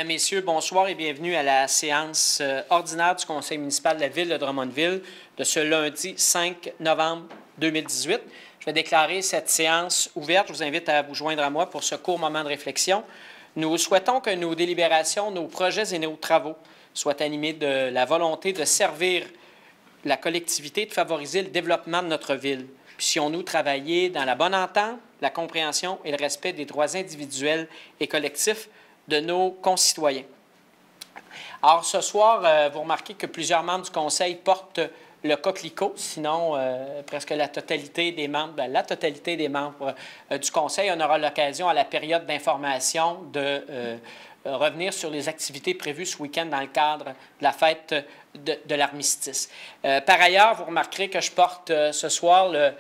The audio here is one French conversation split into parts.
Mesdames, Messieurs, bonsoir et bienvenue à la séance ordinaire du Conseil municipal de la Ville de Drummondville de ce lundi 5 novembre 2018. Je vais déclarer cette séance ouverte. Je vous invite à vous joindre à moi pour ce court moment de réflexion. Nous souhaitons que nos délibérations, nos projets et nos travaux soient animés de la volonté de servir la collectivité, de favoriser le développement de notre ville. Puissions-nous travailler dans la bonne entente, la compréhension et le respect des droits individuels et collectifs de nos concitoyens. Alors, ce soir, vous remarquez que plusieurs membres du Conseil portent le coquelicot, sinon presque la totalité des membres, du Conseil. On aura l'occasion à la période d'information de revenir sur les activités prévues ce week-end dans le cadre de la fête de l'armistice. Par ailleurs, vous remarquerez que je porte ce soir le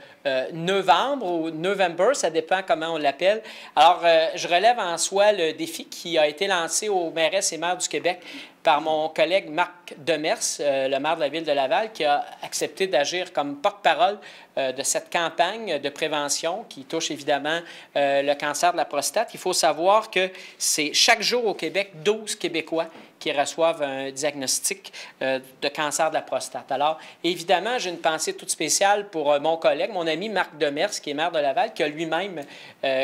novembre ou November, ça dépend comment on l'appelle. Alors, je relève en soi le défi qui a été lancé aux mairesses et maires du Québec par mon collègue Marc Demers, le maire de la Ville de Laval, qui a accepté d'agir comme porte-parole de cette campagne de prévention qui touche évidemment le cancer de la prostate. Il faut savoir que c'est chaque jour au Québec 12 Québécois qui reçoivent un diagnostic de cancer de la prostate. Alors, évidemment, j'ai une pensée toute spéciale pour mon collègue, mon ami Marc Demers, qui est maire de Laval, qui a lui-même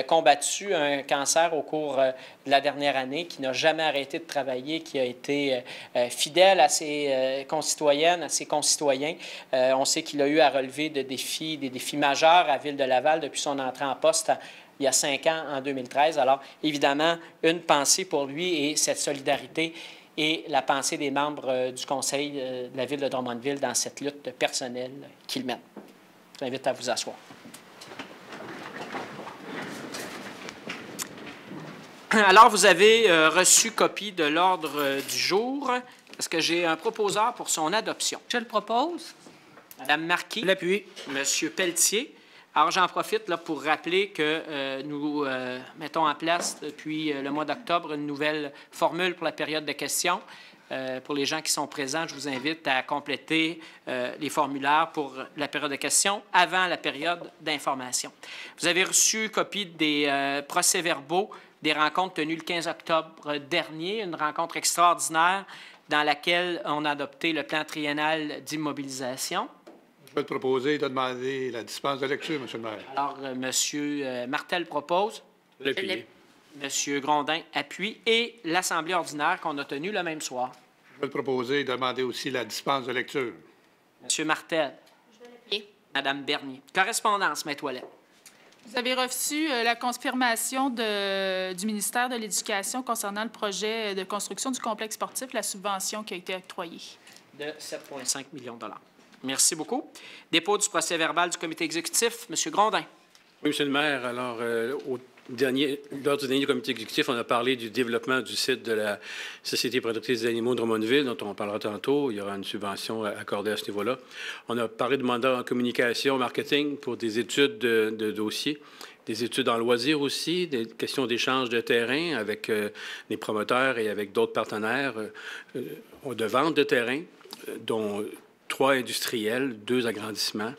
combattu un cancer au cours de la dernière année, qui n'a jamais arrêté de travailler, qui a été fidèle à ses concitoyennes, à ses concitoyens. On sait qu'il a eu à relever des défis majeurs à la Ville de Laval depuis son entrée en poste il y a 5 ans, en 2013. Alors, évidemment, une pensée pour lui et cette solidarité et la pensée des membres du Conseil de la Ville de Drummondville dans cette lutte personnelle qu'il mène. Je vous invite à vous asseoir. Alors, vous avez reçu copie de l'ordre du jour. Est-ce que j'ai un proposeur pour son adoption? Je le propose. Madame Marquis. L'appui. Monsieur Pelletier. Alors, j'en profite là, pour rappeler que nous mettons en place depuis le mois d'octobre une nouvelle formule pour la période de questions. Pour les gens qui sont présents, je vous invite à compléter les formulaires pour la période de questions avant la période d'information. Vous avez reçu copie des procès-verbaux des rencontres tenues le 15 octobre dernier, une rencontre extraordinaire dans laquelle on a adopté le plan triennal d'immobilisation. Je vais te proposer de demander la dispense de lecture, M. le maire. Alors, M. Martel propose. L'appui. M. Grondin appuie. Et l'Assemblée ordinaire qu'on a tenue le même soir. Je vais te proposer de demander aussi la dispense de lecture. M. Martel. Je vais l'appuyer. Mme Bernier. Correspondance, Maître Ouellet. Vous avez reçu la confirmation du ministère de l'Éducation concernant le projet de construction du complexe sportif, la subvention qui a été octroyée. De 7,5 millions de dollars. Merci beaucoup. Dépôt du procès-verbal du comité exécutif. M. Grondin. Oui, M. le maire. Alors, lors du dernier comité exécutif, on a parlé du développement du site de la Société productrice des animaux de Drummondville, dont on parlera tantôt. Il y aura une subvention accordée à ce niveau-là. On a parlé de mandat en communication, marketing pour des études de dossiers, des études en loisirs aussi, des questions d'échange de terrain avec des promoteurs et avec d'autres partenaires de vente de terrain, dont 3 industriels, 2 agrandissements.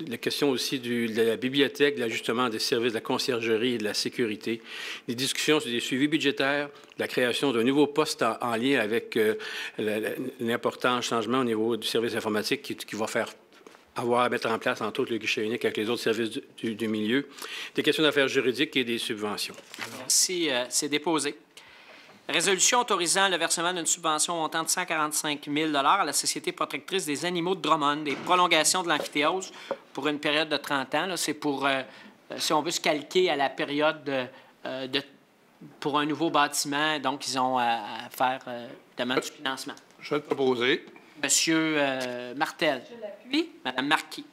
La question aussi de la bibliothèque, de l'ajustement des services de la conciergerie et de la sécurité. Des discussions sur des suivis budgétaires, la création d'un nouveau poste en lien avec l'important changement au niveau du service informatique qui va faire avoir à mettre en place, entre autres, le guichet unique avec les autres services du milieu. Des questions d'affaires juridiques et des subventions. Merci. C'est déposé. Résolution autorisant le versement d'une subvention montant de 145 000 à la Société protectrice des animaux de Drummond, des prolongations de l'amphithéose pour une période de 30 ans. C'est pour, si on veut se calquer à la période pour un nouveau bâtiment. Donc, ils ont à faire demande du financement. Je vais te proposer. Monsieur Martel. Je l'appuie. Madame Marquis.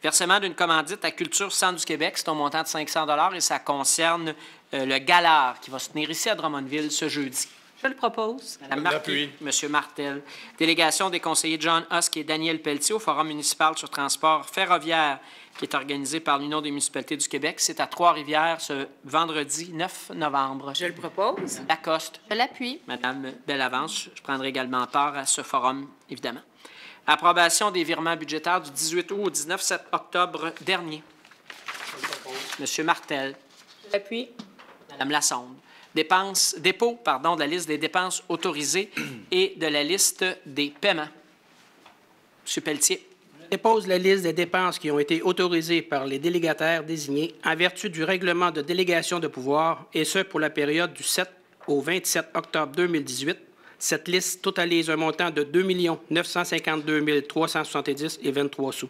Versement d'une commandite à Culture Centre du Québec. C'est un montant de 500 et ça concerne le Galard qui va se tenir ici à Drummondville ce jeudi. Je le propose. Madame Marquis, Monsieur Martel. Délégation des conseillers John Husk et Daniel Pelletier au Forum municipal sur transport ferroviaire qui est organisé par l'Union des municipalités du Québec. C'est à Trois-Rivières ce vendredi 9 novembre. Je le propose. Lacoste. Je l'appuie. Madame Bellavance, je prendrai également part à ce forum, évidemment. Approbation des virements budgétaires du 18 août au 19 octobre dernier. Monsieur Martel. Je l'appuie. Madame Lassonde. dépôt de la liste des dépenses autorisées et de la liste des paiements. M. Pelletier. Dépose la liste des dépenses qui ont été autorisées par les délégataires désignés en vertu du règlement de délégation de pouvoir, et ce pour la période du 7 au 27 octobre 2018. Cette liste totalise un montant de 2 952 370 et 23 sous.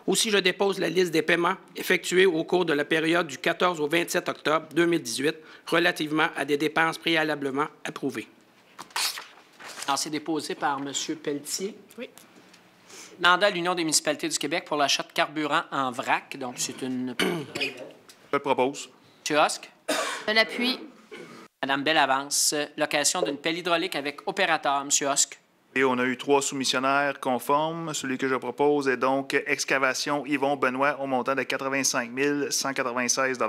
Aussi, je dépose la liste des paiements effectués au cours de la période du 14 au 27 octobre 2018 relativement à des dépenses préalablement approuvées. Alors, c'est déposé par M. Pelletier. Oui. Mandat à l'Union des municipalités du Québec pour l'achat de carburant en vrac. Donc, c'est une... Je le propose. M. Hosк. Je l'appuie. Mme Bellavance. Location d'une pelle hydraulique avec opérateur. M. Hosk. Et on a eu 3 soumissionnaires conformes. Celui que je propose est donc Excavation Yvon Benoît au montant de 85 196 $. Je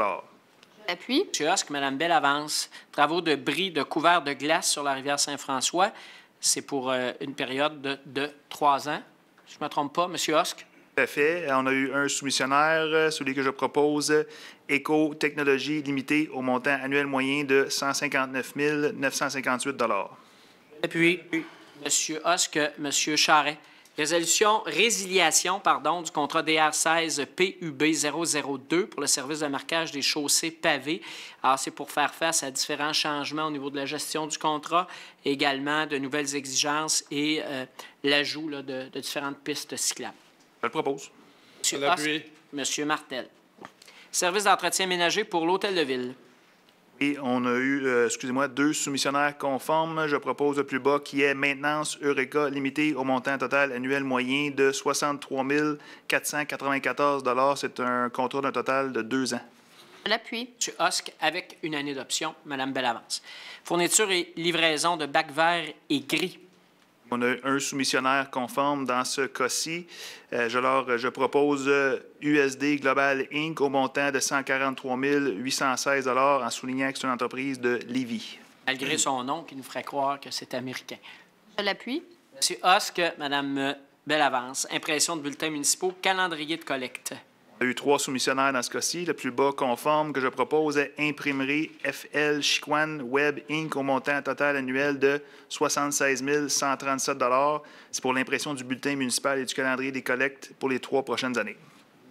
l'appuie. M. Hosk, Mme Bellavance. Travaux de bris de couvert de glace sur la rivière Saint-François. C'est pour une période de 3 ans. Je ne me trompe pas, M. Hosk. Tout à fait. On a eu un soumissionnaire, celui que je propose, Éco-Technologie Limitée, au montant annuel moyen de 159 958 $. Puis, M. Hosk, M. Charret. Résiliation du contrat DR16 PUB 002 pour le service de marquage des chaussées pavées. Alors, c'est pour faire face à différents changements au niveau de la gestion du contrat, également de nouvelles exigences et l'ajout de différentes pistes cyclables. Je le propose. M. Hosk, M. Martel. Service d'entretien ménager pour l'Hôtel de Ville. Et on a eu, 2 soumissionnaires conformes. Je propose le plus bas qui est Maintenance Eureka Limitée au montant total annuel moyen de 63 494 $. C'est un contrat d'un total de 2 ans. Je l'appuie. M. Hosk, avec une année d'option. Mme Bellavance. Fourniture et livraison de bacs verts et gris. On a un soumissionnaire conforme dans ce cas-ci. Je propose USD Global Inc. au montant de 143 816 $ en soulignant que c'est une entreprise de Lévis. Malgré son nom, qui nous ferait croire que c'est américain. Je l'appuie. M. Hosk, Mme Bellavance. Impression de bulletins municipaux, calendrier de collecte. On a eu 3 soumissionnaires dans ce cas-ci. Le plus bas conforme que je propose est Imprimerie FL Chiquan Web Inc. au montant total annuel de 76 137 $. C'est pour l'impression du bulletin municipal et du calendrier des collectes pour les 3 prochaines années.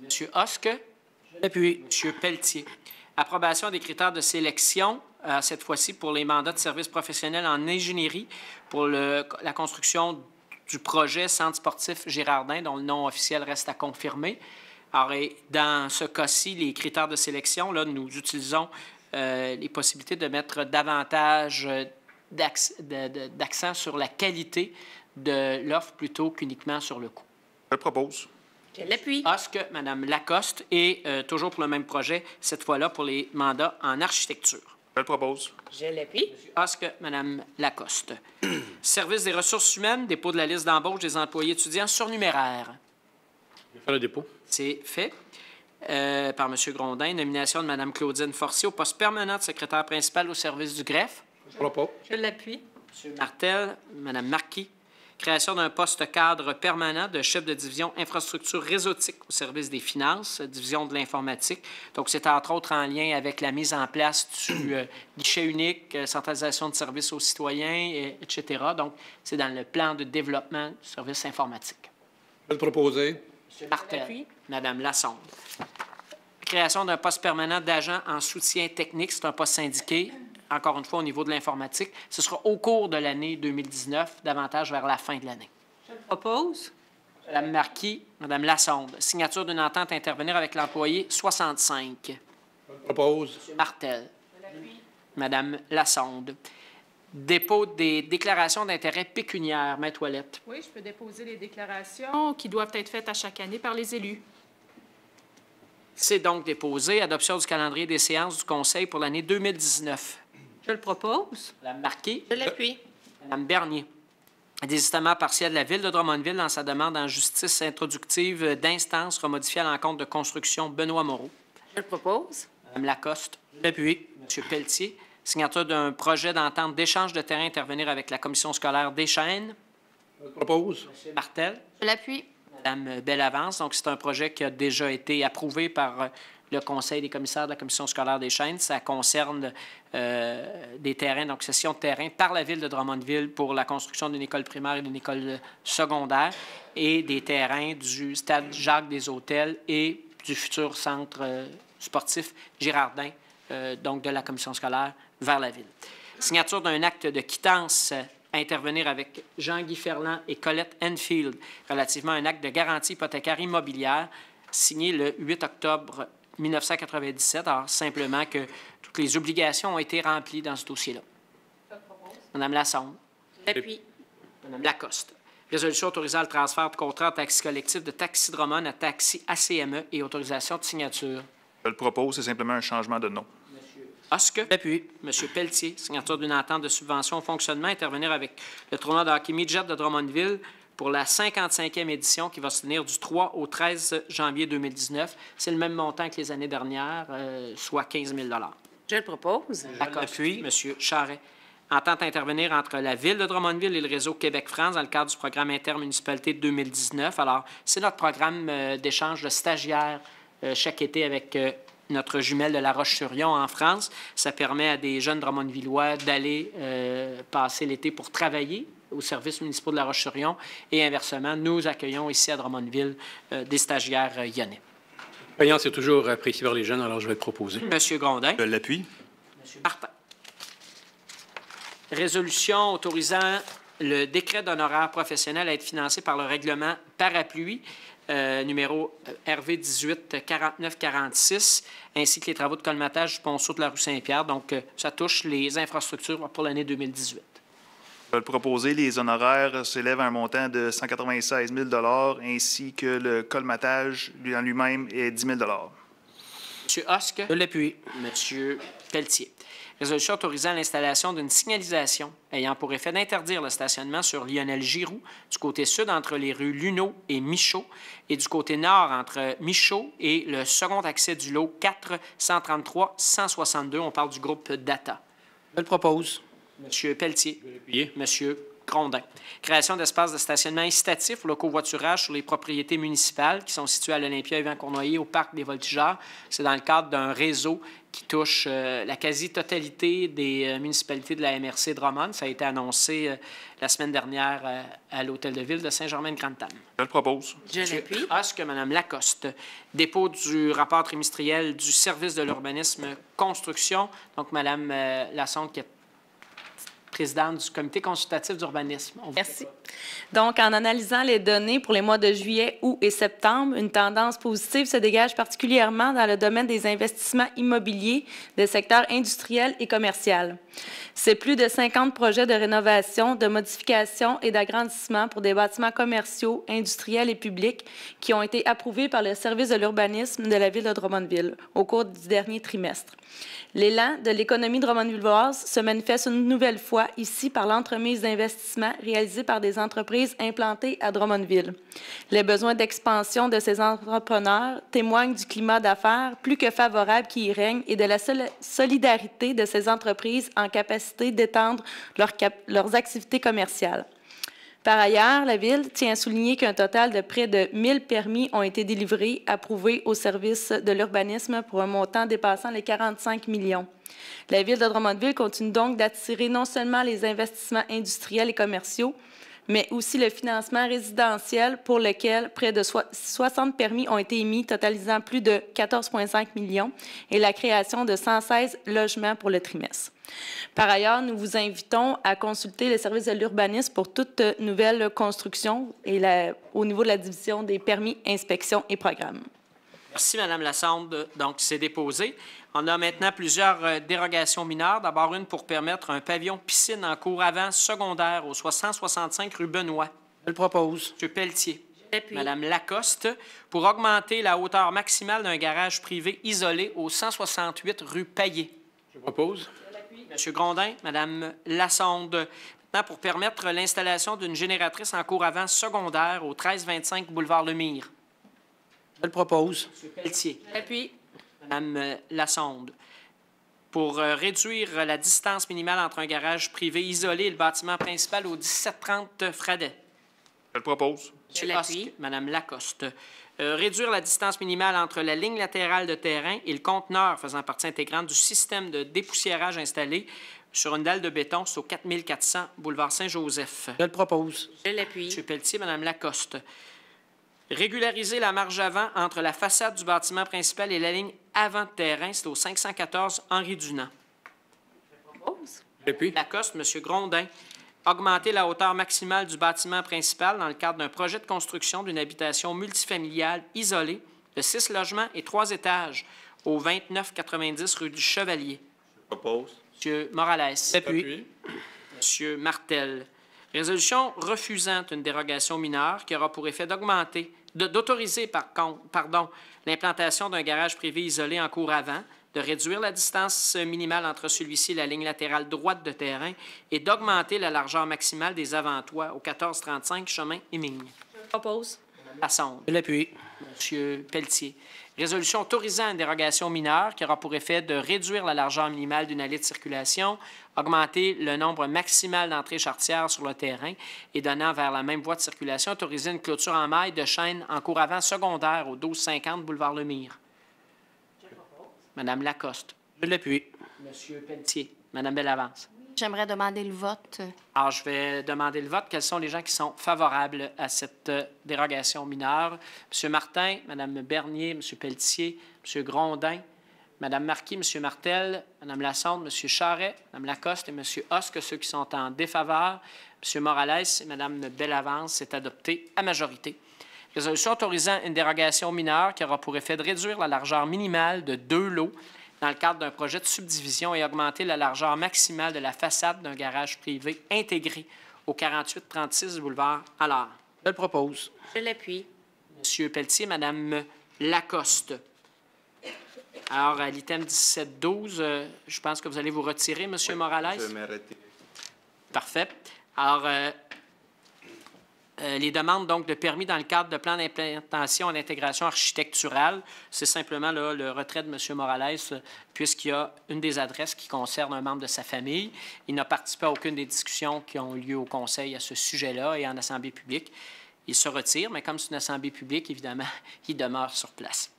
M. Hosk. puis, M. Pelletier. Approbation des critères de sélection, cette fois-ci pour les mandats de services professionnels en ingénierie pour la construction du projet Centre sportif Girardin, dont le nom officiel reste à confirmer. Alors, dans ce cas-ci, les critères de sélection, là, nous utilisons les possibilités de mettre davantage d'accent sur la qualité de l'offre plutôt qu'uniquement sur le coût. Je le propose. Je l'appuie. Hosk, Mme Lacoste, et toujours pour le même projet, cette fois-là pour les mandats en architecture. Je le propose. Je l'appuie. Hosk, Mme Lacoste. Service des ressources humaines, dépôt de la liste d'embauche des employés étudiants surnuméraire. Je vais faire le dépôt. C'est fait par M. Grondin. Nomination de Mme Claudine Forcier au poste permanent de secrétaire principal au service du greffe. Je ne pas. Je l'appuie. M. Martel, Mme Marquis. Création d'un poste cadre permanent de chef de division infrastructure réseautique au service des finances, division de l'informatique. Donc, c'est entre autres en lien avec la mise en place du guichet unique, centralisation de services aux citoyens, etc. Donc, c'est dans le plan de développement du service informatique. Je vais le proposer. M. Martel, Mme Lassonde. Création d'un poste permanent d'agent en soutien technique. C'est un poste syndiqué, encore une fois, au niveau de l'informatique. Ce sera au cours de l'année 2019, davantage vers la fin de l'année. Je le propose. Mme Marquis, Mme Lassonde. Signature d'une entente à intervenir avec l'employé 65. Je le propose. M. Martel. Mme Lassonde. Dépôt des déclarations d'intérêt pécuniaire. Maître Ouellette. Oui, je peux déposer les déclarations qui doivent être faites à chaque année par les élus. C'est donc déposé. Adoption du calendrier des séances du Conseil pour l'année 2019. Je le propose. Mme Marquis. Je l'appuie. Mme Bernier. Désistement partiel de la Ville de Drummondville dans sa demande en justice introductive d'instance remodifiée à l'encontre de construction Benoît Moreau. Je le propose. Mme Lacoste. puis, M. Pelletier. Signature d'un projet d'entente d'échange de terrain à intervenir avec la commission scolaire des Chênes. Je le propose. M. Martel. Je l'appuie. Mme Bellavance. Donc, c'est un projet qui a déjà été approuvé par le Conseil des commissaires de la Commission scolaire des Chênes. Ça concerne des terrains, donc cession de terrain par la Ville de Drummondville pour la construction d'une école primaire et d'une école secondaire et des terrains du stade Jacques des Hôtels et du futur centre sportif Girardin, donc de la Commission scolaire vers la Ville. Signature d'un acte de quittance à intervenir avec Jean-Guy Ferland et Colette Enfield relativement à un acte de garantie hypothécaire immobilière signé le 8 octobre 1997. Alors, simplement que toutes les obligations ont été remplies dans ce dossier-là. Madame Lassonde. J'appuie. Madame Lacoste. Résolution autorisant le transfert de contrat de taxi collectif de Taxi Drummond à Taxi ACME et autorisation de signature. Je le propose, c'est simplement un changement de nom. Osque. J'appuie. Monsieur Pelletier, signature d'une entente de subvention au fonctionnement, intervenir avec le tournoi de hockey midget de Drummondville pour la 55e édition qui va se tenir du 3 au 13 janvier 2019. C'est le même montant que les années dernières, soit 15 000 Je le propose. J'appuie. Monsieur Charret. Entente à intervenir entre la Ville de Drummondville et le réseau Québec-France dans le cadre du programme intermunicipalité de 2019. Alors, c'est notre programme d'échange de stagiaires chaque été avec notre jumelle de La Roche-sur-Yon en France. Ça permet à des jeunes Drummondvillois d'aller passer l'été pour travailler aux services municipaux de La Roche-sur-Yon et inversement, nous accueillons ici à Drummondville des stagiaires lyonnais. L'expérience est toujours appréciée par les jeunes, alors je vais le proposer. Monsieur Grondin. Je l'appuie. Monsieur Martin. Résolution autorisant le décret d'honoraires professionnels à être financé par le règlement parapluie numéro RV 18 49 46, ainsi que les travaux de colmatage du ponceau de la rue Saint-Pierre. Donc, ça touche les infrastructures pour l'année 2018. Je vais le proposer. Les honoraires s'élèvent à un montant de 196 000 ainsi que le colmatage en lui-même est 10 000 Monsieur Hosque. Je l'appuie. Monsieur Pelletier. Résolution autorisant l'installation d'une signalisation ayant pour effet d'interdire le stationnement sur Lionel Giroux du côté sud entre les rues Luneau et Michaud et du côté nord entre Michaud et le second accès du lot 4 133 162. On parle du groupe Data. Je le propose. Monsieur Pelletier. Je vais l'appuyer. Monsieur Grondin. Création d'espaces de stationnement incitatifs ou le covoiturage sur les propriétés municipales qui sont situées à l'Olympia Yvan Cournoyer au Parc des Voltigeurs. C'est dans le cadre d'un réseau qui touche la quasi-totalité des municipalités de la MRC Drummond. Ça a été annoncé la semaine dernière à l'Hôtel de Ville de Saint-Germain-de-Grande-Tame. Je le propose. Je l'appuie. Est-ce que Mme Lacoste, dépôt du rapport trimestriel du service de l'urbanisme construction, donc Mme Lassonde qui est présidente du comité consultatif d'urbanisme. Merci. Donc, en analysant les données pour les mois de juillet, août et septembre, une tendance positive se dégage particulièrement dans le domaine des investissements immobiliers des secteurs industriels et commercial. C'est plus de 50 projets de rénovation, de modification et d'agrandissement pour des bâtiments commerciaux, industriels et publics qui ont été approuvés par le service de l'urbanisme de la Ville de Drummondville au cours du dernier trimestre. L'élan de l'économie drummondvilloise se manifeste une nouvelle fois ici par l'entremise d'investissements réalisés par des entreprises implantées à Drummondville. Les besoins d'expansion de ces entrepreneurs témoignent du climat d'affaires plus que favorable qui y règne et de la solidarité de ces entreprises en capacité d'étendre leurs activités commerciales. Par ailleurs, la Ville tient à souligner qu'un total de près de 1 000 permis ont été délivrés, approuvés au service de l'urbanisme pour un montant dépassant les 45 millions. La Ville de Drummondville continue donc d'attirer non seulement les investissements industriels et commerciaux, mais aussi le financement résidentiel pour lequel près de 60 permis ont été émis, totalisant plus de 14,5 millions, et la création de 116 logements pour le trimestre. Par ailleurs, nous vous invitons à consulter le service de l'urbanisme pour toute nouvelle construction et au niveau de la division des permis, inspections et programmes. Merci, Mme Lassonde. Donc, c'est déposé. On a maintenant plusieurs dérogations mineures. D'abord, une pour permettre un pavillon piscine en cours avant secondaire au 165 rue Benoît. Je le propose. M. Pelletier. J'appuie. Mme Lacoste, pour augmenter la hauteur maximale d'un garage privé isolé au 168 rue Paillé. Je propose. M. Grondin, Mme Lassonde. Maintenant, pour permettre l'installation d'une génératrice en cours avant secondaire au 1325 boulevard Lemire. Je le propose. M. Pelletier. J'appuie. Mme Lassonde. Pour réduire la distance minimale entre un garage privé isolé et le bâtiment principal au 1730 Fradet. Je le propose. Je l'appuie. Mme Lacoste. Réduire la distance minimale entre la ligne latérale de terrain et le conteneur faisant partie intégrante du système de dépoussiérage installé sur une dalle de béton, c'est au 4400 boulevard Saint-Joseph. Je le propose. Je l'appuie. M. Pelletier, Mme Lacoste. Régulariser la marge avant entre la façade du bâtiment principal et la ligne avant de terrain, c'est au 514 Henri Dunant. Et puis, Lacoste, M. Grondin. Augmenter la hauteur maximale du bâtiment principal dans le cadre d'un projet de construction d'une habitation multifamiliale isolée de 6 logements et 3 étages au 2990 rue du Chevalier. Je propose. M. Morales. Appuie. M. Martel. Résolution refusant une dérogation mineure qui aura pour effet d'autoriser l'implantation d'un garage privé isolé en cour avant, de réduire la distance minimale entre celui-ci et la ligne latérale droite de terrain et d'augmenter la largeur maximale des avant-toits au 1435 chemin Émigne. Je propose. Lassonde. Je l'appuie. M. Pelletier. Résolution autorisant une dérogation mineure qui aura pour effet de réduire la largeur minimale d'une allée de circulation, augmenter le nombre maximal d'entrées charretières sur le terrain et donnant vers la même voie de circulation, autoriser une clôture en maille de chaîne en cour avant secondaire au 1250 boulevard Lemire. Madame Lacoste. Je l'appuie. Monsieur Pelletier. Madame Bellavance. J'aimerais demander le vote. Alors, je vais demander le vote. Quels sont les gens qui sont favorables à cette dérogation mineure? M. Martin, Mme Bernier, M. Pelletier, M. Grondin, Mme Marquis, M. Martel, Mme Lassonde, M. Charret, Mme Lacoste et M. Hosque, ceux qui sont en défaveur. M. Morales et Mme Bellavance, c'est adopté à majorité. Résolution autorisant une dérogation mineure qui aura pour effet de réduire la largeur minimale de 2 lots dans le cadre d'un projet de subdivision et augmenter la largeur maximale de la façade d'un garage privé intégré au 4836 boulevard Allard. Je le propose. Je l'appuie. M. Pelletier, Mme Lacoste. Alors, à l'item 17-12, je pense que vous allez vous retirer, M. Morales. Je vais m'arrêter. Parfait. Alors, les demandes donc de permis dans le cadre de plan d'implantation et d'intégration architecturale, c'est simplement là, le retrait de M. Morales, puisqu'il y a une des adresses qui concerne un membre de sa famille. Il n'a participé à aucune des discussions qui ont lieu au Conseil à ce sujet-là et en assemblée publique. Il se retire, mais comme c'est une assemblée publique, évidemment, il demeure sur place.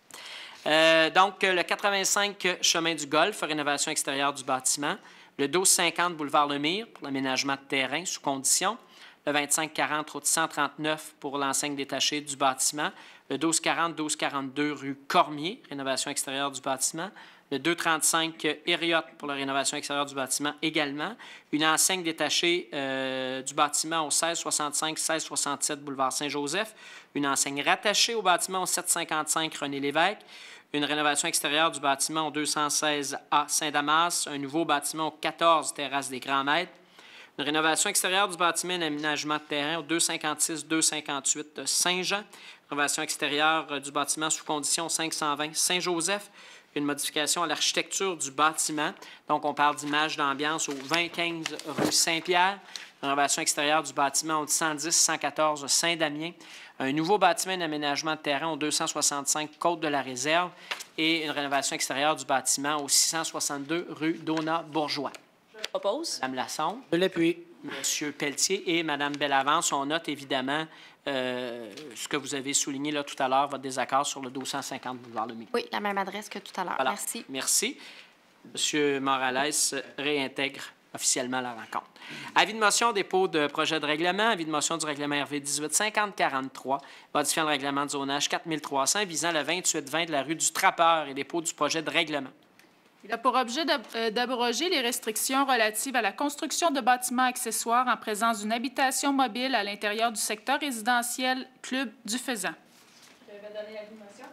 Donc, le 85 chemin du Golfe, rénovation extérieure du bâtiment. Le 1250 boulevard Lemire pour l'aménagement de terrain sous condition. Le 2540 route 139 pour l'enseigne détachée du bâtiment. Le 1240-1242 rue Cormier, rénovation extérieure du bâtiment. Le 235 Hériote pour la rénovation extérieure du bâtiment également. Une enseigne détachée du bâtiment au 1665-1667 boulevard Saint-Joseph. Une enseigne rattachée au bâtiment au 755 René Lévesque. Une rénovation extérieure du bâtiment au 216A Saint-Damas. Un nouveau bâtiment au 14 Terrasse des Grands Maîtres. Une rénovation extérieure du bâtiment et d'aménagement de terrain au 256-258 Saint-Jean. Rénovation extérieure du bâtiment sous condition 520 Saint-Joseph. Une modification à l'architecture du bâtiment. Donc, on parle d'image d'ambiance au 2015 rue Saint-Pierre. Rénovation extérieure du bâtiment au 110-114 Saint-Damien. Un nouveau bâtiment d'aménagement de terrain au 265 Côte-de-la-Réserve. Et une rénovation extérieure du bâtiment au 662 rue Donat-Bourgeois. Propose. Mme Lassonde. Je l'appuie. M. Pelletier et Mme Bellavance. On note évidemment ce que vous avez souligné là tout à l'heure, votre désaccord sur le 250 boulevard Lemire. Oui, la même adresse que tout à l'heure. Voilà. Merci. Merci. M. Morales réintègre officiellement la rencontre. Avis de motion, dépôt de projet de règlement. Avis de motion du règlement RV 18-50-43, modifiant le règlement de zonage 4300 visant le 28-20 de la rue du Trappeur et dépôt du projet de règlement. Il a pour objet d'abroger les restrictions relatives à la construction de bâtiments accessoires en présence d'une habitation mobile à l'intérieur du secteur résidentiel Club du Faisan.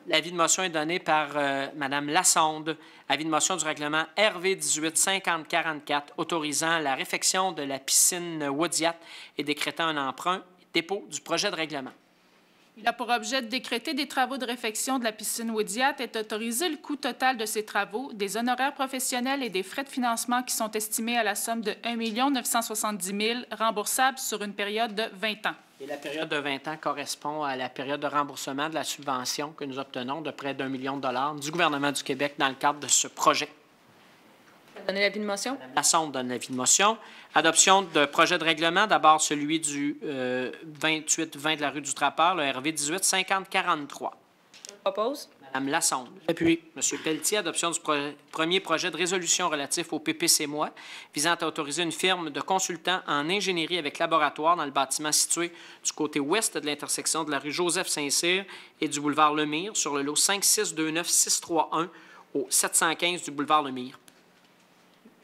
L'avis de motion est donné par Mme Lassonde. Avis de motion du règlement RV 18-50-44 autorisant la réfection de la piscine Waudiat et décrétant un emprunt et dépôt du projet de règlement. Il a pour objet de décréter des travaux de réfection de la piscine Waudiat et d'autoriser le coût total de ces travaux, des honoraires professionnels et des frais de financement qui sont estimés à la somme de 1 970 000 remboursables sur une période de 20 ans. Et la période de 20 ans correspond à la période de remboursement de la subvention que nous obtenons de près d'1 million de dollars du gouvernement du Québec dans le cadre de ce projet. Donner l'avis de motion. Lassonde donne l'avis de motion. Adoption de projet de règlement, d'abord celui du 28-20 de la rue du Trappeur, le RV 18-50-43. propose. Mme Lassonde. Appuie. M. Pelletier, adoption du premier projet de résolution relatif au PPC-MOI visant à autoriser une firme de consultants en ingénierie avec laboratoire dans le bâtiment situé du côté ouest de l'intersection de la rue Joseph-Saint-Cyr et du boulevard Lemire sur le lot 5629631 au 715 du boulevard Lemire.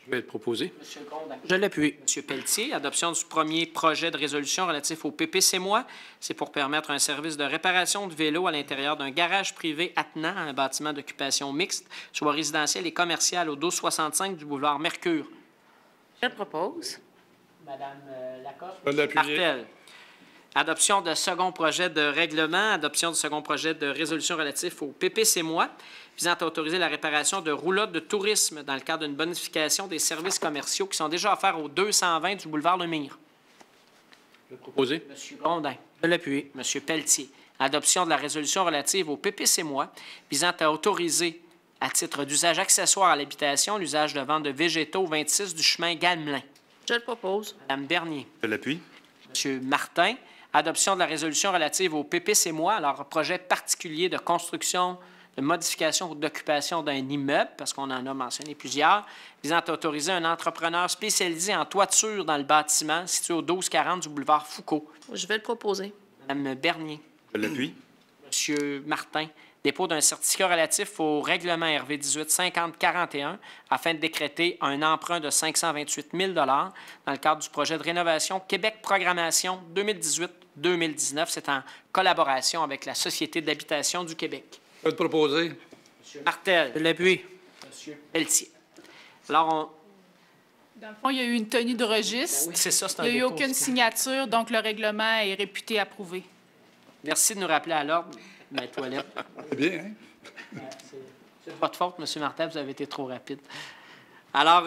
Je vais être proposé. M. Grondin. Je l'appuie. M. Pelletier, adoption du premier projet de résolution relatif au PPC-MOI. C'est pour permettre un service de réparation de vélos à l'intérieur d'un garage privé attenant à un bâtiment d'occupation mixte, soit résidentiel et commercial au 1265 du boulevard Mercure. Je le propose. Madame Lacoste. Je vais l'appuyer. Martel. Adoption de second projet de règlement, adoption du second projet de résolution relatif au PPC-MOI visant à autoriser la réparation de roulottes de tourisme dans le cadre d'une bonification des services commerciaux qui sont déjà offerts au 220 du boulevard Lemire. Je vais proposer. M. Grondin. Je l'appuie. M. Pelletier. Adoption de la résolution relative au PPC-MOI visant à autoriser, à titre d'usage accessoire à l'habitation, l'usage de vente de végétaux au 26 du chemin Gamelin. Je le propose. Mme Bernier. Je l'appuie. M. Martin. Adoption de la résolution relative au PPC-MOI, alors projet particulier de construction, de modification ou d'occupation d'un immeuble, parce qu'on en a mentionné plusieurs, visant à autoriser un entrepreneur spécialisé en toiture dans le bâtiment situé au 1240 du boulevard Foucault. Je vais le proposer. Mme Bernier. Je l'appuie. M. Martin. Dépôt d'un certificat relatif au règlement RV 18-50-41 afin de décréter un emprunt de 528 000 dans le cadre du projet de rénovation Québec Programmation 2018-2019. C'est en collaboration avec la Société d'habitation du Québec. Je vais te proposer. M. Martel. Je l'appuie. M. Pelletier. Alors, Dans le fond, il y a eu une tenue de registre. c'est ça, c'est un Il n'y a eu dépôt. aucune signature, donc le règlement est réputé approuvé. Merci de nous rappeler à l'ordre. Ma toilette. C'est bien, hein? C'est de votre faute, M. Martel, vous avez été trop rapide. Alors,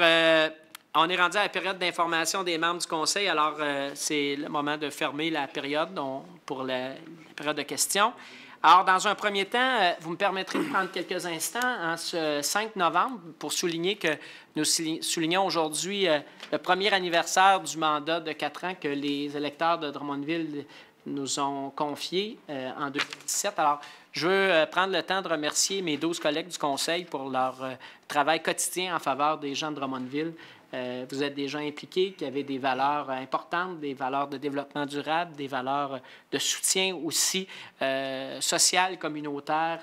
on est rendu à la période d'information des membres du Conseil. Alors, c'est le moment de fermer la période pour la période de questions. Alors, dans un premier temps, vous me permettrez de prendre quelques instants en ce 5 novembre pour souligner que nous soulignons aujourd'hui le premier anniversaire du mandat de 4 ans que les électeurs de Drummondville nous ont confié en 2017. Alors, je veux prendre le temps de remercier mes 12 collègues du Conseil pour leur travail quotidien en faveur des gens de Drummondville. Vous êtes des gens impliqués qui avaient des valeurs importantes, des valeurs de développement durable, des valeurs de soutien aussi social, communautaire.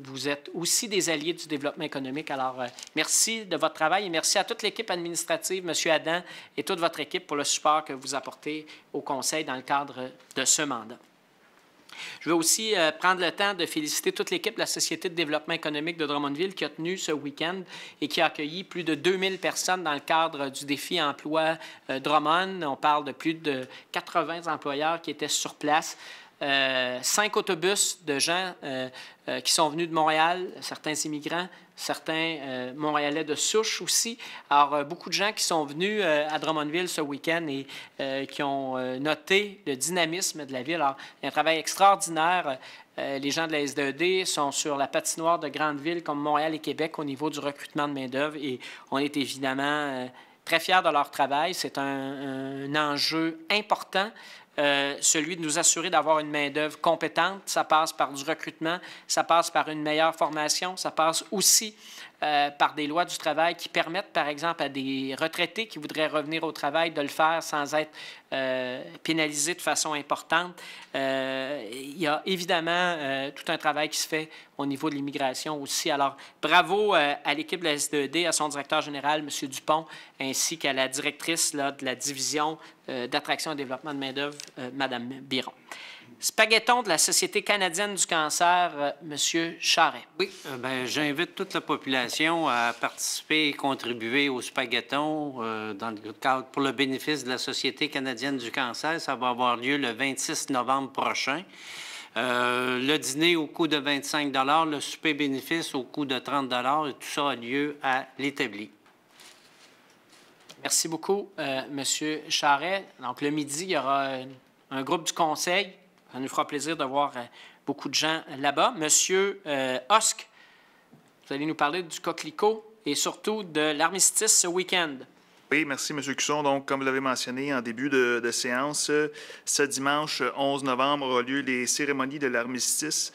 Vous êtes aussi des alliés du développement économique. Alors, merci de votre travail et merci à toute l'équipe administrative, M. Adam et toute votre équipe pour le support que vous apportez au Conseil dans le cadre de ce mandat. Je veux aussi prendre le temps de féliciter toute l'équipe de la Société de développement économique de Drummondville qui a tenu ce week-end et qui a accueilli plus de 2000 personnes dans le cadre du défi emploi Drummond. On parle de plus de 80 employeurs qui étaient sur place. 5 autobus de gens qui sont venus de Montréal, certains immigrants, certains Montréalais de souche aussi. Alors, beaucoup de gens qui sont venus à Drummondville ce week-end et qui ont noté le dynamisme de la ville. Alors, il y a un travail extraordinaire. Les gens de la SDED sont sur la patinoire de grandes villes comme Montréal et Québec au niveau du recrutement de main-d'œuvre et on est évidemment très fiers de leur travail. C'est un enjeu important. Celui de nous assurer d'avoir une main-d'œuvre compétente. Ça passe par du recrutement, ça passe par une meilleure formation, ça passe aussi par des lois du travail qui permettent, par exemple, à des retraités qui voudraient revenir au travail de le faire sans être pénalisés de façon importante. Il y a évidemment tout un travail qui se fait au niveau de l'immigration aussi. Alors, bravo à l'équipe de la SDED, à son directeur général, M. Dupont, ainsi qu'à la directrice là, de la division d'attraction et développement de main-d'œuvre, Mme Biron. Spaghetton de la Société canadienne du cancer, M. Charret. Oui, j'invite toute la population à participer et contribuer au Spaghetton dans le cadre pour le bénéfice de la Société canadienne du cancer. Ça va avoir lieu le 26 novembre prochain. Le dîner au coût de 25 $, le souper bénéfice au coût de 30 $ et tout ça a lieu à l'établi. Merci beaucoup, M. Charret. Donc, le midi, il y aura un groupe du Conseil. Ça nous fera plaisir de voir beaucoup de gens là-bas. Monsieur Husk, vous allez nous parler du coquelicot et surtout de l'armistice ce week-end. Oui, merci, M. Cusson. Donc, comme vous l'avez mentionné en début de séance, ce dimanche 11 novembre aura lieu les cérémonies de l'armistice.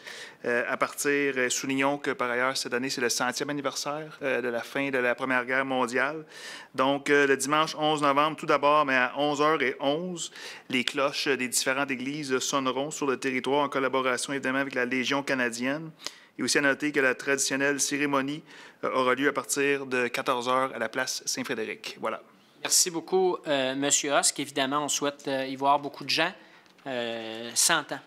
Soulignons que par ailleurs, cette année, c'est le 100e anniversaire de la fin de la Première Guerre mondiale. Donc, le dimanche 11 novembre, tout d'abord, mais à 11h11, les cloches des différentes églises sonneront sur le territoire en collaboration évidemment avec la Légion canadienne. Et aussi à noter que la traditionnelle cérémonie aura lieu à partir de 14h à la place Saint-Frédéric. Voilà. Merci beaucoup, M. Hosк. Évidemment, on souhaite y voir beaucoup de gens 100 ans.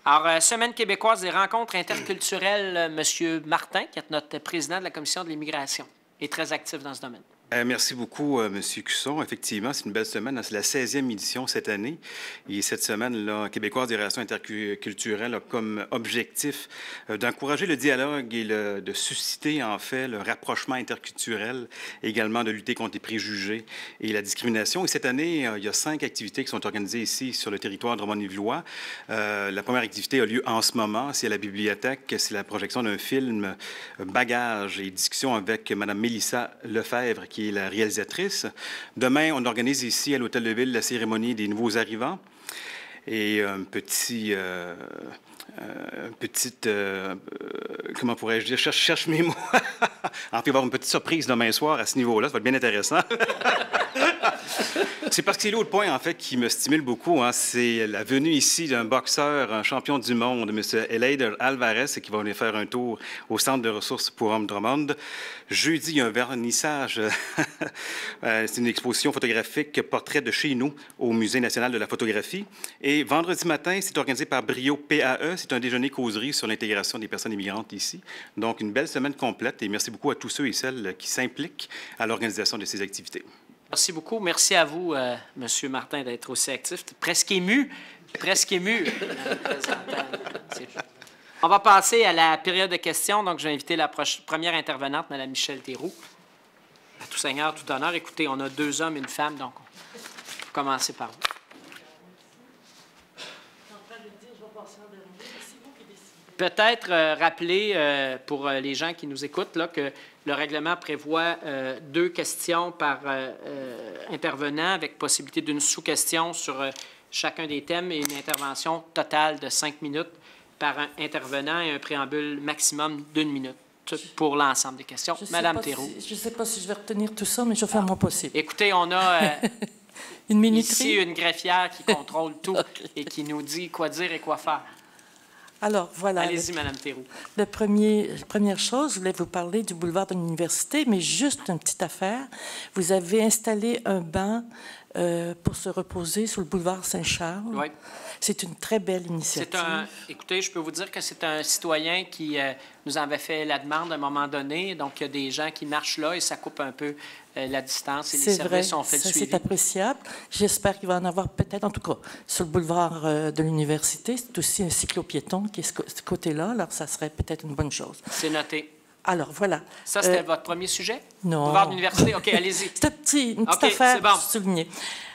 Alors, Semaine québécoise des rencontres interculturelles, M. Martin, qui est notre président de la Commission de l'immigration, est très actif dans ce domaine. Merci beaucoup, M. Cusson. Effectivement, c'est une belle semaine. C'est la 16e édition cette année. Et cette semaine-là, québécoise des relations interculturelles a comme objectif d'encourager le dialogue et de susciter, en fait, le rapprochement interculturel, également de lutter contre les préjugés et la discrimination. Et cette année, il y a 5 activités qui sont organisées ici sur le territoire de Drummondville-Villois. La première activité a lieu en ce moment. C'est à la bibliothèque. C'est la projection d'un film Bagages et discussion avec Mme Mélissa Lefebvre, qui est la réalisatrice. Demain, on organise ici à l'Hôtel de Ville la cérémonie des nouveaux arrivants et comment pourrais-je dire, cherche mes mots. En fait, il va y avoir une petite surprise demain soir à ce niveau-là, ça va être bien intéressant. C'est parce que c'est l'autre point, en fait, qui me stimule beaucoup. Hein. C'est la venue ici d'un boxeur, un champion du monde, M. Eleider Alvarez, qui va venir faire un tour au Centre de ressources pour hommes Drummond. Jeudi, il y a un vernissage. C'est une exposition photographique portrait de chez nous au Musée national de la photographie. Et vendredi matin, c'est organisé par Brio PAE. C'est un déjeuner-causerie sur l'intégration des personnes immigrantes ici. Donc, une belle semaine complète. Et merci beaucoup à tous ceux et celles qui s'impliquent à l'organisation de ces activités. Merci beaucoup. Merci à vous, M. Martin, d'être aussi actif. Presque ému. Presque ému. On va passer à la période de questions. Donc, je vais inviter la première intervenante, Mme Michèle Théroux. À tout seigneur, tout honneur. Écoutez, on a 2 hommes et une femme, donc on va commencer par vous. Peut-être rappeler pour les gens qui nous écoutent là, que le règlement prévoit 2 questions par intervenant avec possibilité d'une sous-question sur chacun des thèmes et une intervention totale de 5 minutes par intervenant et un préambule maximum d'1 minute pour l'ensemble des questions. Madame Théroux. Je ne sais pas si je vais retenir tout ça, mais je vais faire mon possible. Écoutez, on a une minuterie? Ici une greffière qui contrôle tout et qui nous dit quoi dire et quoi faire. Alors, voilà. Allez-y, Mme Théroux. Première chose, je voulais vous parler du boulevard de l'Université, mais juste une petite affaire. Vous avez installé un banc pour se reposer sur le boulevard Saint-Charles. Oui. C'est une très belle initiative. Écoutez, je peux vous dire que c'est un citoyen qui nous avait fait la demande à un moment donné. Donc, il y a des gens qui marchent là et ça coupe un peu la distance et les services ont fait le suivi. C'est appréciable. J'espère qu'il va en avoir peut-être, en tout cas, sur le boulevard de l'Université. C'est aussi un cyclopiéton qui est ce côté-là. Alors, ça serait peut-être une bonne chose. C'est noté. Alors, voilà. Ça, c'était votre premier sujet? Non. Boulevard de l'Université? OK, allez-y. C'est une petite affaire pour souligner.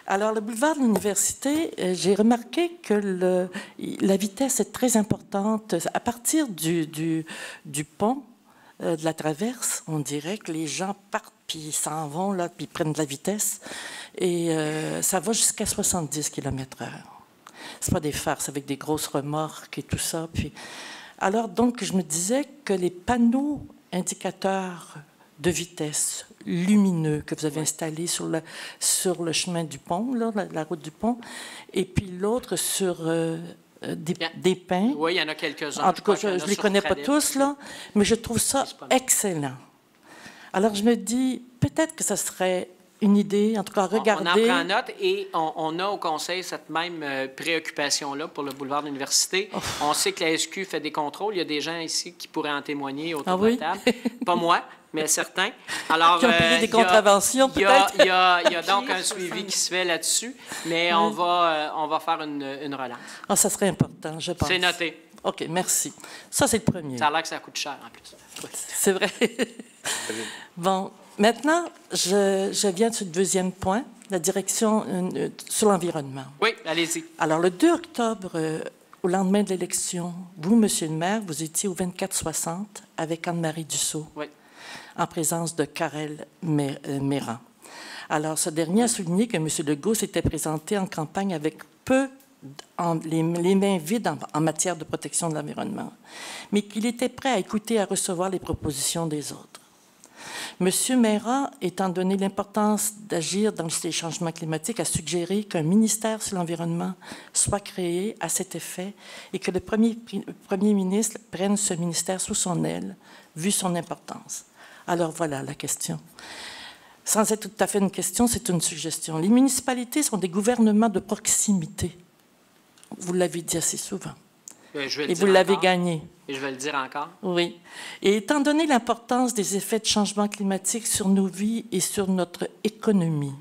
Alors, le boulevard de l'Université, j'ai remarqué que la vitesse est très importante. À partir du pont de la traverse, on dirait que les gens partent, puis ils s'en vont, là, puis ils prennent de la vitesse. Et ça va jusqu'à 70 km/h. C'est pas des farces avec des grosses remorques et tout ça. Puis... Alors, donc, je me disais que les panneaux indicateurs de vitesse lumineux que vous avez installés sur le chemin du pont, là, la route du pont, et puis l'autre sur des pins. Oui, il y en a quelques-uns. En tout cas, je ne les connais pas tous, là, mais je trouve ça excellent. Alors, je me dis, peut-être que ça serait une idée, en tout cas, regarder. On en prend note et on a au Conseil cette même préoccupation-là pour le boulevard de l'Université. Oh. On sait que la SQ fait des contrôles. Il y a des gens ici qui pourraient en témoigner autour de la table. Pas moi, mais certains. Alors, qui ont payé des contraventions, peut-être. Il y a donc un suivi qui se fait là-dessus, mais on va faire une relance. Ah, ça serait important, je pense. C'est noté. OK, merci. Ça, c'est le premier. Ça a l'air que ça coûte cher, en plus. C'est vrai. Bon. Maintenant, je viens sur le deuxième point, la direction sur l'environnement. Oui, allez-y. Alors, le 2 octobre, au lendemain de l'élection, vous, Monsieur le maire, vous étiez au 2460 avec Anne-Marie Dussault, oui, en présence de Karel Méran. Alors, ce dernier a souligné que M. Legault s'était présenté en campagne avec les mains vides en matière de protection de l'environnement, mais qu'il était prêt à écouter et à recevoir les propositions des autres. M. Maira, étant donné l'importance d'agir dans ces changements climatiques, a suggéré qu'un ministère sur l'environnement soit créé à cet effet et que le premier ministre prenne ce ministère sous son aile, vu son importance. Alors voilà la question. Sans être tout à fait une question, c'est une suggestion. Les municipalités sont des gouvernements de proximité. Vous l'avez dit assez souvent. Et vous l'avez gagné. Et je vais le dire encore. Oui. Et étant donné l'importance des effets de changement climatique sur nos vies et sur notre économie,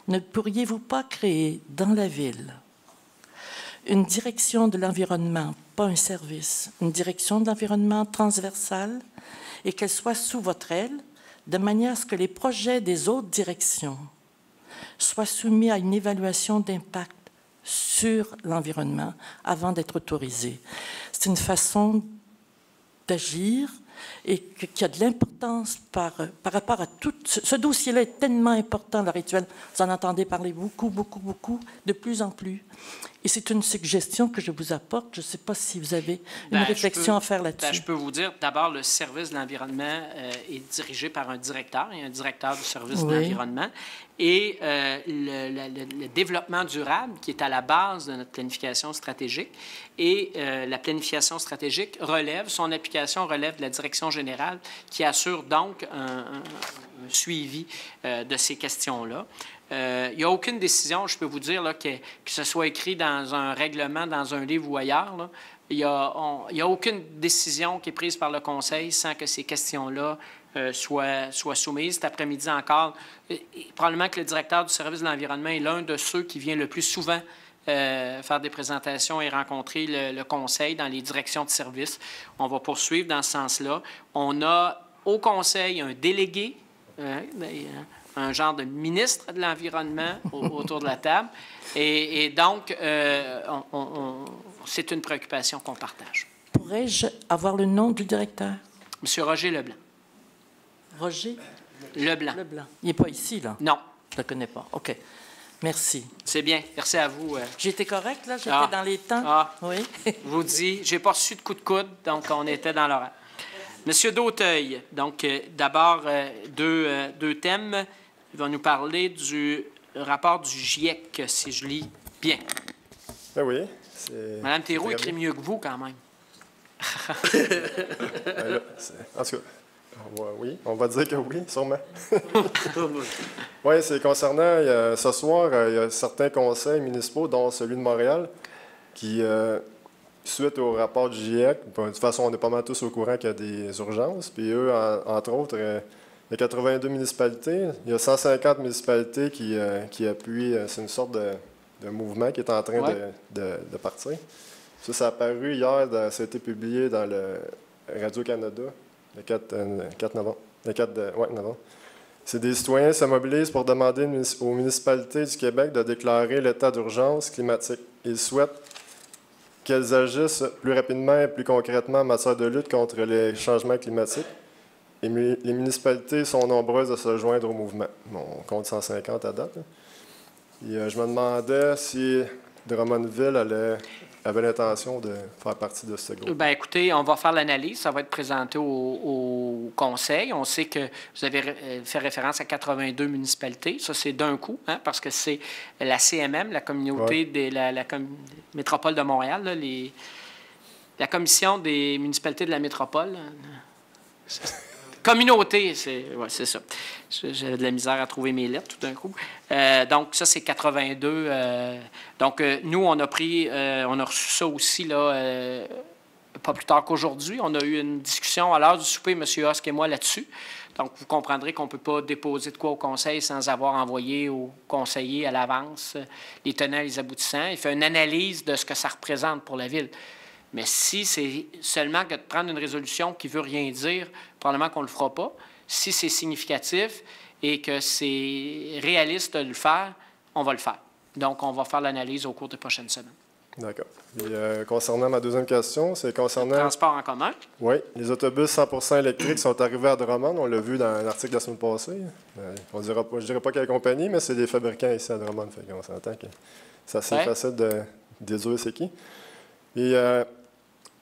ne pourriez-vous pas créer dans la ville une direction de l'environnement, pas un service, une direction de l'environnement transversale et qu'elle soit sous votre aile, de manière à ce que les projets des autres directions soient soumis à une évaluation d'impact sur l'environnement avant d'être autorisés. C'est une façon d'agir et qui a de l'importance par rapport à tout. Ce dossier-là est tellement important à l'heure actuelle. Vous en entendez parler beaucoup, de plus en plus. Et c'est une suggestion que je vous apporte. Je ne sais pas si vous avez une réflexion à faire là-dessus. Je peux vous dire, d'abord, le service de l'environnement est dirigé par un directeur. Il y a un directeur du service de l'environnement. Et le développement durable, qui est à la base de notre planification stratégique, et la planification stratégique son application relève de la direction générale, qui assure donc un suivi de ces questions-là. Il n'y a aucune décision, je peux vous dire, là, que ce soit écrit dans un règlement, dans un livre ou ailleurs, là, il n'y a aucune décision qui est prise par le Conseil sans que ces questions-là soient soumises. Cet après-midi encore, probablement que le directeur du service de l'environnement est l'un de ceux qui vient le plus souvent faire des présentations et rencontrer le Conseil dans les directions de service. On va poursuivre dans ce sens-là. On a au Conseil un délégué, un genre de ministre de l'Environnement autour de la table. Et donc, c'est une préoccupation qu'on partage. Pourrais-je avoir le nom du directeur? M. Roger Leblanc. Roger? Leblanc. Il n'est pas ici, là? Non. Je ne le connais pas. OK. Merci. C'est bien. Merci à vous. J'ai été correcte, là? J'étais dans les temps? Oui. Je vous dis, je n'ai pas reçu de coup de coude, donc on était dans l'horaire. Monsieur Dautheil, donc d'abord, deux thèmes. Il va nous parler du rapport du GIEC, si je lis bien. Ben oui. Mme Thérault écrit mieux que vous, quand même. En tout cas, oui, on va dire que oui, sûrement. Oui, c'est concernant, ce soir, il y a certains conseils municipaux, dont celui de Montréal, qui, suite au rapport du GIEC, de toute façon, on est pas mal tous au courant qu'il y a des urgences, puis eux, entre autres, il y a 82 municipalités, il y a 150 municipalités qui appuient, c'est une sorte de mouvement qui est en train de partir. Ça a apparu hier, ça a été publié dans le Radio-Canada, le 4 novembre. Novembre. C'est des citoyens se mobilisent pour demander aux municipalités du Québec de déclarer l'état d'urgence climatique. Ils souhaitent qu'elles agissent plus rapidement et plus concrètement en matière de lutte contre les changements climatiques. Et les municipalités sont nombreuses à se joindre au mouvement. Bon, on compte 150 à date. Et, je me demandais si Drummondville avait l'intention de faire partie de ce groupe. Bien, écoutez, on va faire l'analyse. Ça va être présenté au Conseil. On sait que vous avez fait référence à 82 municipalités. Ça, c'est d'un coup, hein, parce que c'est la CMM, la communauté de la métropole de Montréal, là, la commission des municipalités de la métropole. Communauté, c'est ça. J'avais de la misère à trouver mes lettres tout d'un coup. Donc, ça, c'est 82. Donc, nous, on a reçu ça aussi, là, pas plus tard qu'aujourd'hui. On a eu une discussion à l'heure du souper, M. Husk et moi, là-dessus. Donc, vous comprendrez qu'on ne peut pas déposer de quoi au Conseil sans avoir envoyé aux conseillers à l'avance les tenants et les aboutissants. Il fait une analyse de ce que ça représente pour la Ville. Mais si c'est seulement que de prendre une résolution qui ne veut rien dire, probablement qu'on ne le fera pas. Si c'est significatif et que c'est réaliste de le faire, on va le faire. Donc, on va faire l'analyse au cours des prochaines semaines. D'accord. Et concernant ma deuxième question, c'est concernant... Transport en commun. Oui, les autobus 100% électriques sont arrivés à Drummond. On l'a vu dans un article la semaine passée. On dira pas, je ne dirais pas quelle compagnie, mais c'est des fabricants ici à Drummond. Fait qu'on s'entend que c'est assez facile de déduire c'est qui. Et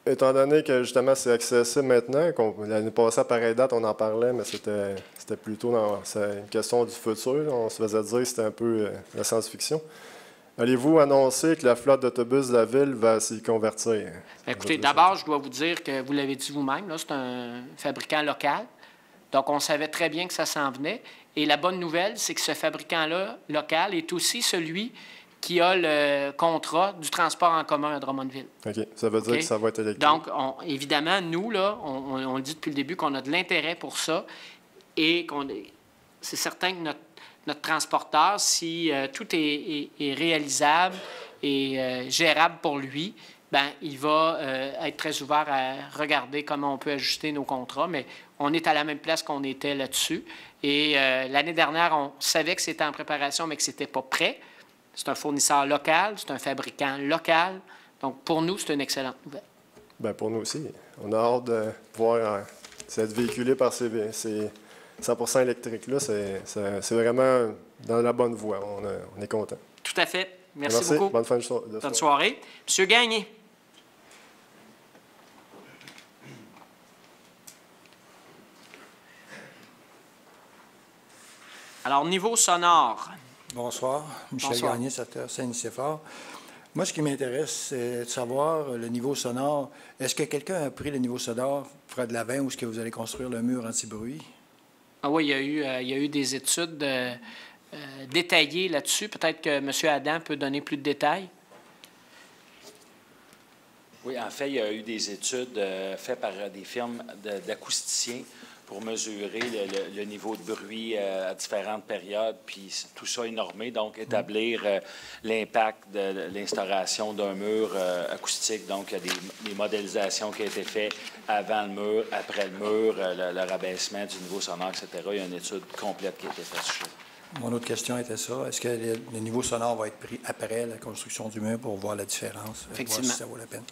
étant donné que justement c'est accessible maintenant, l'année passée à pareille date, on en parlait, mais c'était plutôt une question du futur. On se faisait dire que c'était un peu la science-fiction. Allez-vous annoncer que la flotte d'autobus de la Ville va s'y convertir? Écoutez, d'abord, je dois vous dire que vous l'avez dit vous-même, c'est un fabricant local. Donc, on savait très bien que ça s'en venait. Et la bonne nouvelle, c'est que ce fabricant-là, local, est aussi celui qui a le contrat du transport en commun à Drummondville. OK. Ça veut dire que ça va être électrique. Donc, évidemment, nous, là, on le dit depuis le début qu'on a de l'intérêt pour ça et c'est certain que notre transporteur, si tout est réalisable et gérable pour lui, bien, il va être très ouvert à regarder comment on peut ajuster nos contrats, mais on est à la même place qu'on était là-dessus. Et l'année dernière, on savait que c'était en préparation, mais que ce n'était pas prêt. C'est un fournisseur local, c'est un fabricant local. Donc, pour nous, c'est une excellente nouvelle. Bien, pour nous aussi. On a hâte de voir être véhiculé par ces 100% électriques-là. C'est vraiment dans la bonne voie. On est content. Tout à fait. Merci beaucoup. Bonne fin de soirée. Bonne soirée. Monsieur Gagné. Alors, niveau sonore. Bonsoir. Michel Gagné, secteur Saint-Nicéphore. Moi, ce qui m'intéresse, c'est de savoir le niveau sonore. Est-ce que quelqu'un a pris le niveau sonore près de la 20 où est-ce que vous allez construire le mur anti-bruit? Ah oui, il y a eu des études détaillées là-dessus. Peut-être que M. Adam peut donner plus de détails. Oui, en fait, il y a eu des études faites par des firmes d'acousticiens pour mesurer le niveau de bruit à différentes périodes, puis tout ça est normé, donc établir l'impact de l'instauration d'un mur acoustique. Donc, il y a des modélisations qui ont été faites avant le mur, après le mur, le rabaissement du niveau sonore, etc. Il y a une étude complète qui a été faite sur ça. Mon autre question était ça. Est-ce que le niveau sonore va être pris après la construction du mur pour voir la différence? Effectivement. Voir si ça vaut la peine.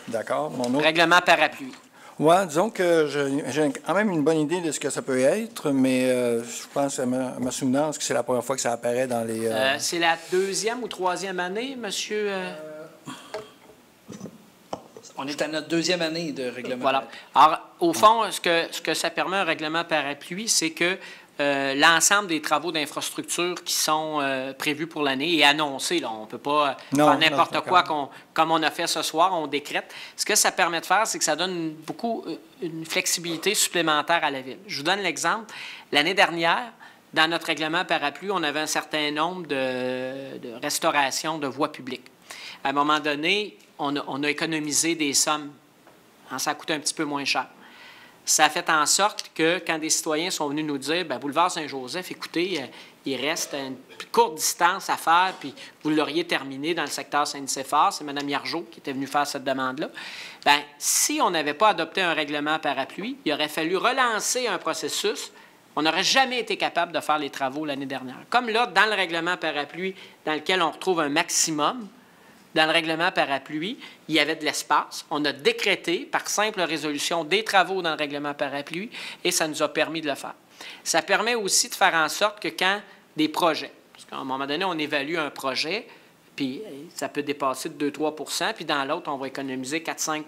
D'accord. Règlement parapluie. Oui, disons que j'ai quand même une bonne idée de ce que ça peut être, mais je pense à ma souvenance que c'est la première fois que ça apparaît dans les... C'est la deuxième ou troisième année, monsieur? On est à notre deuxième année de règlement. Voilà. Alors, au fond, ce que ça permet, un règlement parapluie, c'est que l'ensemble des travaux d'infrastructure qui sont prévus pour l'année et annoncés, là, on ne peut pas faire n'importe quoi comme on a fait ce soir, on décrète. Ce que ça permet de faire, c'est que ça donne une flexibilité supplémentaire à la Ville. Je vous donne l'exemple. L'année dernière, dans notre règlement parapluie, on avait un certain nombre de restaurations de voies publiques. À un moment donné, on a économisé des sommes. Ça a coûté un petit peu moins cher. Ça a fait en sorte que, quand des citoyens sont venus nous dire, bien, boulevard Saint-Joseph, écoutez, il reste une courte distance à faire, puis vous l'auriez terminé dans le secteur Saint-Nicéphore, c'est Mme Yargeau qui était venue faire cette demande-là. Bien, si on n'avait pas adopté un règlement parapluie, il aurait fallu relancer un processus. On n'aurait jamais été capable de faire les travaux l'année dernière. Comme là, dans le règlement parapluie, dans lequel on retrouve un maximum, dans le règlement parapluie, il y avait de l'espace. On a décrété, par simple résolution, des travaux dans le règlement parapluie et ça nous a permis de le faire. Ça permet aussi de faire en sorte que quand des projets, parce qu'à un moment donné, on évalue un projet, puis ça peut dépasser de 2-3 puis dans l'autre, on va économiser 4-5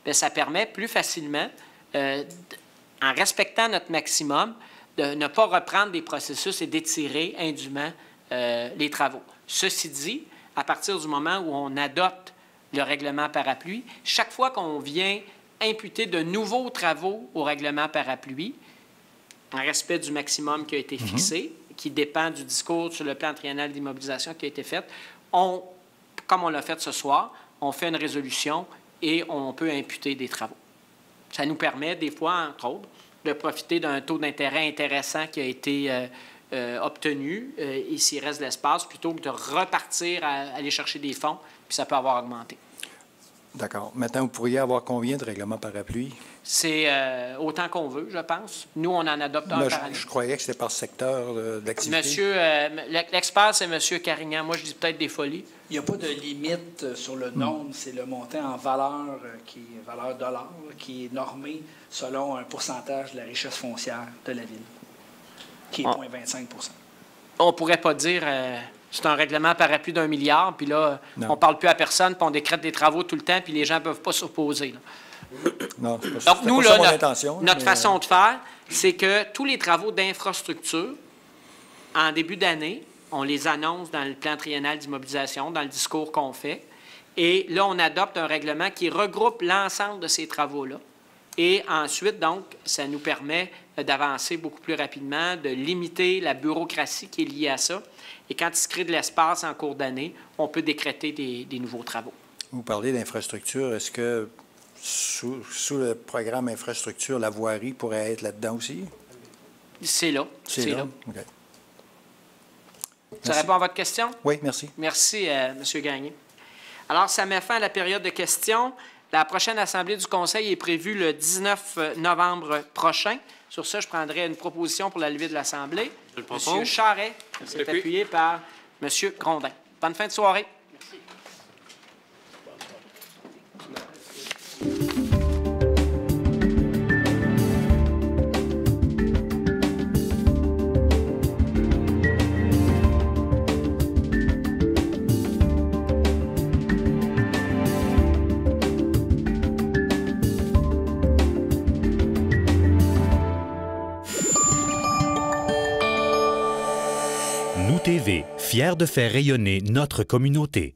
bien, ça permet plus facilement, en respectant notre maximum, de ne pas reprendre des processus et d'étirer indûment les travaux. Ceci dit, à partir du moment où on adopte le règlement parapluie, chaque fois qu'on vient imputer de nouveaux travaux au règlement parapluie, en respect du maximum qui a été fixé, qui dépend du discours sur le plan triennal d'immobilisation qui a été fait, comme on l'a fait ce soir, on fait une résolution et on peut imputer des travaux. Ça nous permet, des fois, entre autres, de profiter d'un taux d'intérêt intéressant qui a été obtenu, et s'il reste de l'espace, plutôt que de repartir à aller chercher des fonds, puis ça peut avoir augmenté. D'accord. Maintenant, vous pourriez avoir combien de règlements parapluie? C'est autant qu'on veut, je pense. Nous, on en adopte un Moi, par année. je croyais que c'était par secteur d'activité. Monsieur, l'expert, c'est M. Carignan. Moi, je dis peut-être des folies. Il n'y a pas de limite sur le nombre, c'est le montant en valeur, valeur dollar, qui est normé selon un pourcentage de la richesse foncière de la ville, qui est 0,25 %. On ne pourrait pas dire c'est un règlement parapluie d'1 milliard, puis là, Non. on ne parle plus à personne, puis on décrète des travaux tout le temps, puis les gens ne peuvent pas s'opposer. Non, c'est pas, Donc, nous, pas là, ça mon intention. notre façon de faire, c'est que tous les travaux d'infrastructure, en début d'année, on les annonce dans le plan triennal d'immobilisation, dans le discours qu'on fait. Et là, on adopte un règlement qui regroupe l'ensemble de ces travaux-là. Et ensuite, donc, ça nous permet d'avancer beaucoup plus rapidement, de limiter la bureaucratie qui est liée à ça. Et quand il se crée de l'espace en cours d'année, on peut décréter des nouveaux travaux. Vous parlez d'infrastructure. Est-ce que sous le programme infrastructure, la voirie pourrait être là-dedans aussi? C'est là. C'est là. OK. Ça répond à votre question? Oui, merci. Merci, M. Gagné. Alors, ça met fin à la période de questions. La prochaine Assemblée du Conseil est prévue le 19 novembre prochain. Sur ça, je prendrai une proposition pour la levée de l'Assemblée. M. Charret, c'est appuyé par M. Grondin. Bonne fin de soirée. Nous TV, fiers de faire rayonner notre communauté.